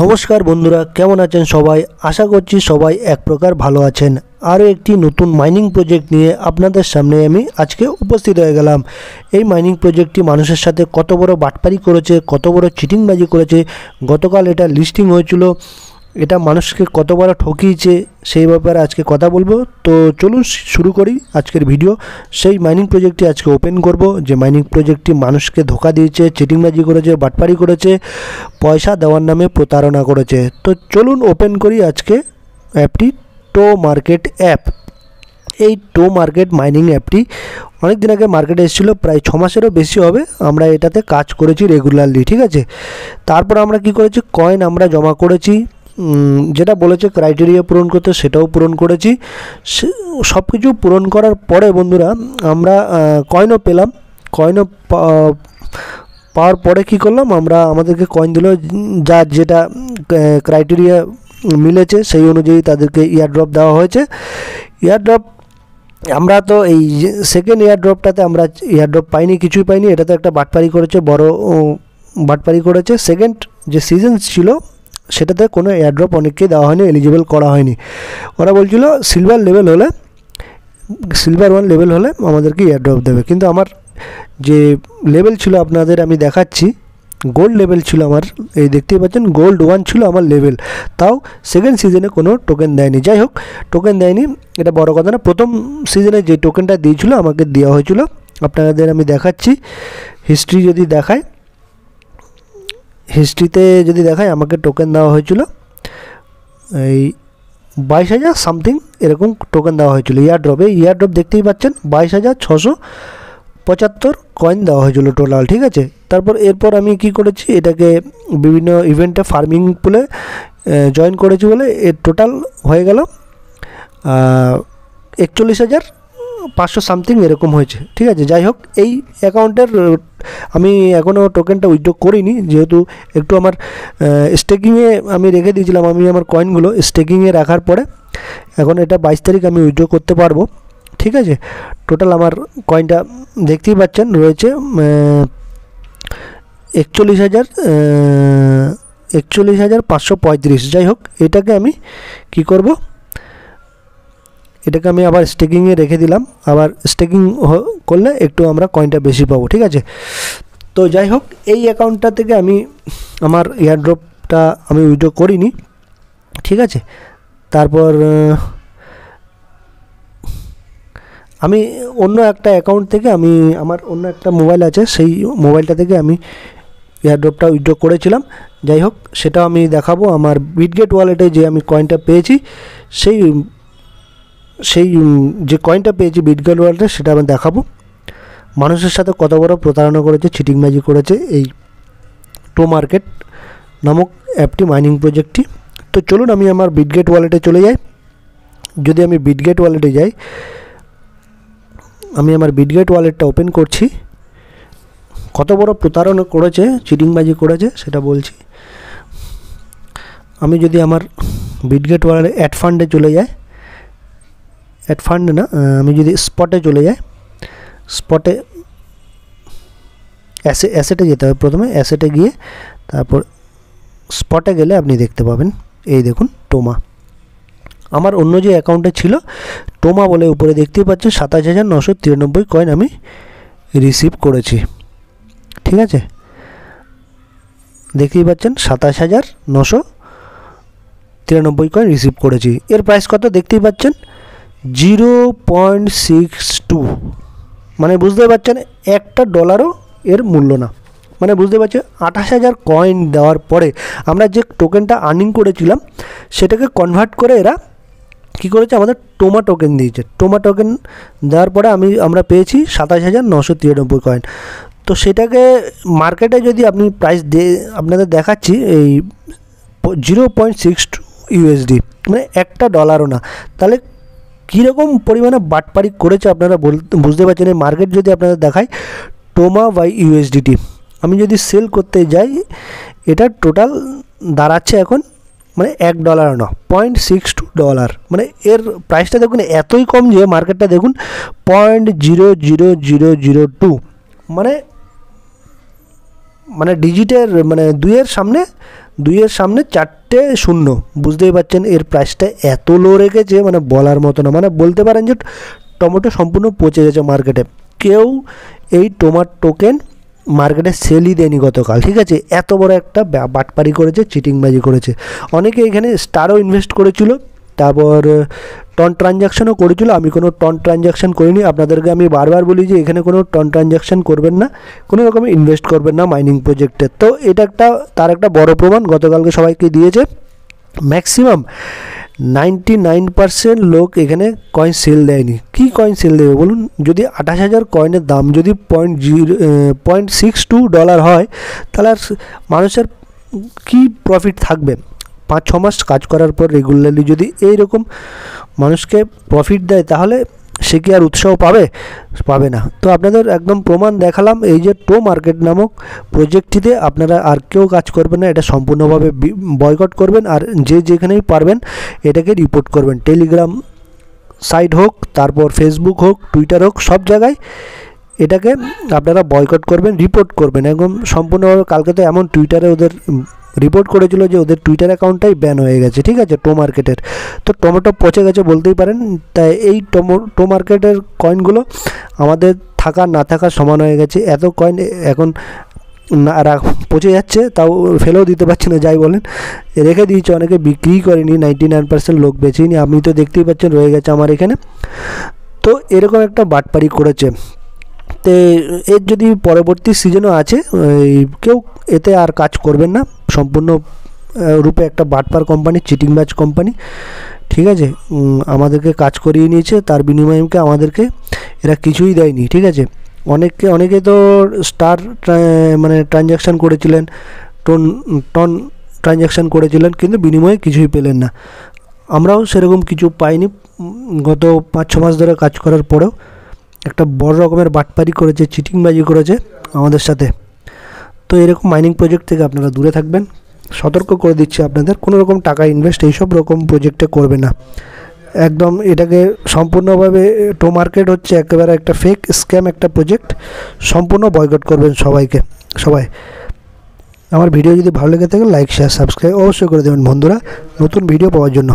নমস্কার বন্ধুরা, কেমন আছেন সবাই? আশা করছি সবাই এক প্রকার ভালো আছেন। আরও একটি নতুন মাইনিং প্রজেক্ট নিয়ে আপনাদের সামনে আমি আজকে উপস্থিত হয়ে গেলাম। এই মাইনিং প্রজেক্টটি মানুষের সাথে কত বড় বাটপারি করেছে, কত বড় চিটিংবাজি করেছে, গতকাল এটা লিস্টিং হয়েছিল, এটা মানুষকে কত বড় ঠকিয়েছে সেই ব্যাপারে আজকে কথা বলবো। তো চলুন শুরু করি আজকের ভিডিও। সেই মাইনিং প্রজেক্টটি আজকে ওপেন করব, যে মাইনিং প্রজেক্টটি মানুষকে ধোকা দিয়েছে, চিটিংবাজি করেছে, বাটপারি করেছে, পয়সা দেওয়ার নামে প্রতারণা করেছে। তো চলুন ওপেন করি আজকে অ্যাপটি, টো মার্কেট অ্যাপ। এই টো মার্কেট মাইনিং অ্যাপটি অনেক দিন আগে মার্কেটে এসেছিলো, প্রায় 6 মাসেরও বেশি হবে আমরা এটাতে কাজ করেছি রেগুলারলি, ঠিক আছে। তারপর আমরা কি করেছি, কয়েন আমরা জমা করেছি, যেটা বলেছে ক্রাইটেরিয়া পূরণ করতে সেটাও পূরণ করেছি। সব কিছু পূরণ করার পরে বন্ধুরা আমরা কয়েনও পেলাম। কয়েনও পাওয়ার পরে কী করলাম, আমরা আমাদেরকে কয়েন দিল, যার যেটা ক্রাইটেরিয়া মিলেছে সেই অনুযায়ী তাদেরকে ইয়ারড্রপ দেওয়া হয়েছে। ইয়ারড্রপ আমরা তো এই সেকেন্ড ইয়ারড্রপটাতে আমরা ইয়ারড্রপ পাইনি, কিছুই পাইনি। এটা তো একটা বাটপারি করেছে, বড় বাটপারি করেছে। সেকেন্ড যে সিজন ছিল সেটাতে কোনো এয়ারড্রপ অনেককেই দেওয়া হয়নি, এলিজিবল করা হয়নি। ওরা বলছিল সিলভার 1 লেভেল হলে আমাদেরকে এয়ারড্রপ দেবে, কিন্তু আমার যে লেভেল ছিল আপনাদের আমি দেখাচ্ছি, গোল্ড লেভেল ছিল আমার, এই দেখতেই পাচ্ছেন গোল্ড 1 ছিল আমার লেভেল। তাও সেকেন্ড সিজনে কোনো টোকেন দেয়নি। যাই হোক, টোকেন দেয়নি এটা বড় কথা না। প্রথম সিজনে যে টোকেনটা দিয়েছিল আমাকে দেওয়া হয়েছিল, আপনাদের আমি দেখাচ্ছি। হিস্ট্রিতে যদি দেখায় আমাকে টোকেন দেওয়া হয়েছিল এই 22,000 সামথিং এরকম টোকেন দেওয়া হয়েছিল ইয়ারড্রপ দেখতেই পাচ্ছেন 22,675 কয়েন দেওয়া হয়েছিল টোটাল, ঠিক আছে। এরপর আমি কি করেছি, এটাকে বিভিন্ন ইভেন্টে ফার্মিং পুলে জয়েন করেছি বলে এর টোটাল হয়ে গেল 41,500 সামথিং এরকম হয়েছে, ঠিক আছে। যাই হোক, এই অ্যাকাউন্টের আমি এখনও টোকেনটা উইথড্র করিনি, যেহেতু একটু আমার স্টেকিংয়ে আমি রেখে দিয়েছিলাম। আমি আমার কয়েনগুলো স্টেকিংয়ে রাখার পরে এখন এটা 22 তারিখ আমি উইথড্র করতে পারবো, ঠিক আছে। টোটাল আমার কয়েনটা দেখতেই পাচ্ছেন রয়েছে 41,535। যাই হোক, এটাকে আমি কি করব, এটাকে আমি আবার স্টেকিংয়ে রেখে দিলাম। আবার স্টেকিং করলে একটু আমরা কয়েনটা বেশি পাবো, ঠিক আছে। তো যাই হোক, এই অ্যাকাউন্টটা থেকে আমি আমার এয়ারড্রপটা আমি উইথড্র করিনি, ঠিক আছে। তারপর আমি অন্য একটা অ্যাকাউন্ট থেকে আমার অন্য একটা মোবাইল আছে, সেই মোবাইলটা থেকে আমি এয়ারড্রপটা উইথড্র করেছিলাম। যাই হোক, সেটাও আমি দেখাবো। আমার বিটগেট ওয়ালেটে যে আমি কয়েনটা পেয়েছি, সেই যে কয়েনটা পেয়েছি বিটগেট ওয়ালেটে, সেটা আমি দেখাবো। মানুষের সাথে কত বড় প্রতারণা করেছে, চিটিংবাজি করেছে এই টো মার্কেট নামক অ্যাপটি, মাইনিং প্রজেক্টটি। তো চলুন আমি আমার বিটগেট ওয়ালেটে চলে যাই। যদি আমি বিটগেট ওয়ালেটে যাই, আমি আমার বিটগেট ওয়ালেটটা ওপেন করছি। কত বড় প্রতারণা করেছে, চিটিংবাজি করেছে সেটা বলছি। আমি যদি আমার বিটগেট ওয়ালেটে অ্যাড ফান্ডে চলে যাই, আমি যদি স্পটে চলে যাই, স্পটে অ্যাসেটে যেতে হবে। প্রথমে অ্যাসেটে গিয়ে তারপর স্পটে গেলে আপনি দেখতে পাবেন, এই দেখুন টোমা। আমার অন্য যে অ্যাকাউন্টে ছিল টোমা বলে উপরে দেখতেই পাচ্ছেন 27,993 কয়েন আমি রিসিভ করেছি, ঠিক আছে। দেখতেই পাচ্ছেন 27,993 কয়েন রিসিভ করেছি। এর প্রাইস কত দেখতেই পাচ্ছেন 0.62, মানে বুঝতে পারছেন $1 এর মূল্য না। মানে বুঝতে পারছি 28,000 কয়েন দেওয়ার পরে আমরা যে টোকেনটা আর্নিং করেছিলাম সেটাকে কনভার্ট করে এরা কী করেছে, আমাদের টোমা টোকেন দিয়েছে। টোমা টোকেন দেওয়ার পরে আমরা পেয়েছি 27,993 কয়েন। তো সেটাকে মার্কেটে যদি আপনি প্রাইস আপনাদের দেখাচ্ছি এই 0.62 USD, মানে $1 না। তাহলে কীরকম পরিমাণে বাটপারি করেছে আপনারা বুঝতে পারছেন। এই মার্কেট যদি আপনাদের দেখায় টোমা বাই USDT, আমি যদি সেল করতে যাই এটা টোটাল দাঁড়াচ্ছে এখন মানে $1 না, $0.62। মানে এর প্রাইসটা দেখুন এতই কম যে মার্কেটটা দেখুন 0.00002, মানে ডিজিটের মানে 2-এর সামনে 2-এর সামনে 4টে শূন্য, বুঝতেই পারছেন এর প্রাইসটা এত লো রেখেছে মানে বলার মতো না। মানে বলতে পারেন যে টমেটো সম্পূর্ণ পচে গেছে মার্কেটে। কেউ এই টোকেন মার্কেটে সেলই দেয়নি গতকাল, ঠিক আছে। এত বড় একটা বাটপারি করেছে, চিটিংবাজি করেছে। অনেকে এখানে স্টারও ইনভেস্ট করেছিল, তারপর টন ট্রানজ্যাকশনও করেছিল। আমি কোনো টন ট্রানজ্যাকশন করিনি। আপনাদেরকে আমি বারবার বলি যে এখানে কোনো টন ট্রানজ্যাকশন করবেন না, কোনো রকমের ইনভেস্ট করবেন না মাইনিং প্রজেক্টে। তো এটা তার একটা বড় প্রমাণ গতকালকে সবাইকে দিয়েছে। ম্যাক্সিমাম 99% লোক এখানে কয়েন সেল দেয়নি। কি কয়েন সেল দেবে বলুন? যদি 28,000 কয়েনের দাম যদি $0.62 হয়, তাহলে আর মানুষের কি প্রফিট থাকবে? 5-6 মাস কাজ করার পর রেগুলারলি যদি এইরকম মানুষকে প্রফিট দেয়, তাহলে সে কি আর উৎসাহ পাবে না। তো আপনাদের একদম প্রমাণ দেখালাম। এই যে টো মার্কেট নামক প্রজেক্টটিতে আপনারা আর কেউ কাজ করবেন না, এটা সম্পূর্ণভাবে বয়কট করবেন। আর যেখানেই পারবেন এটাকে রিপোর্ট করবেন। টেলিগ্রাম সাইট হোক, তারপর ফেসবুক হোক, টুইটার হোক, সব জায়গায় এটাকে আপনারা বয়কট করবেন, রিপোর্ট করবেন একদম সম্পূর্ণভাবে। কালকে তো এমন টুইটারে ওদের রিপোর্ট করেছিল যে ওদের টুইটার অ্যাকাউন্টটাই ব্যান হয়ে গেছে, ঠিক আছে, টো মার্কেটের। তো টমেটো পচে গেছে বলতেই পারেন। তাই এই টো মার্কেটের কয়েনগুলো আমাদের থাকা না থাকার সমান হয়ে গেছে। এত কয়েন এখন পচে যাচ্ছে, তাও ফেলেও দিতে পারছি না, যাই বলেন। রেখে দিয়েছে, অনেকে বিক্রি করেনি, 99% লোক বেচেনি। আপনি তো দেখতেই পাচ্ছেন রয়ে গেছে আমার এখানে। তো এরকম একটা বাটপারি করেছে। তো এর যদি পরবর্তী সিজনও আছে, কেউ এতে আর কাজ করবেন না। সম্পূর্ণ রূপে একটা বাটপার কোম্পানি, চিটিংবাজ কোম্পানি, ঠিক আছে। আমাদেরকে কাজ করিয়ে নিয়েছে, তার বিনিময়ে আমাদেরকে এরা কিছুই দেয়নি, ঠিক আছে। অনেকে তো স্টার মানে ট্রানজ্যাকশান করেছিলেন, টন ট্রানজ্যাকশান করেছিলেন, কিন্তু বিনিময়ে কিছুই পেলেন না। আমরাও সেরকম কিছু পাইনি। গত 5-6 মাস ধরে কাজ করার পরেও একটা বড় রকমের বাটপারি করেছে, চিটিংবাজি করেছে আমাদের সাথে। তো এরকম মাইনিং প্রজেক্ট থেকে আপনারা দূরে থাকবেন। সতর্ক করে দিচ্ছি আপনাদের, কোনো রকম টাকা ইনভেস্ট এইসব রকম প্রজেক্টে করবে না। একদম এটাকে সম্পূর্ণভাবে টো মার্কেট হচ্ছে একেবারে একটা ফেক স্ক্যাম একটা প্রজেক্ট। সম্পূর্ণ বয়কট করবেন সবাই। আমার ভিডিও যদি ভালো লেগে থাকে লাইক, শেয়ার, সাবস্ক্রাইব অবশ্যই করে দেবেন বন্ধুরা, নতুন ভিডিও পাওয়ার জন্য।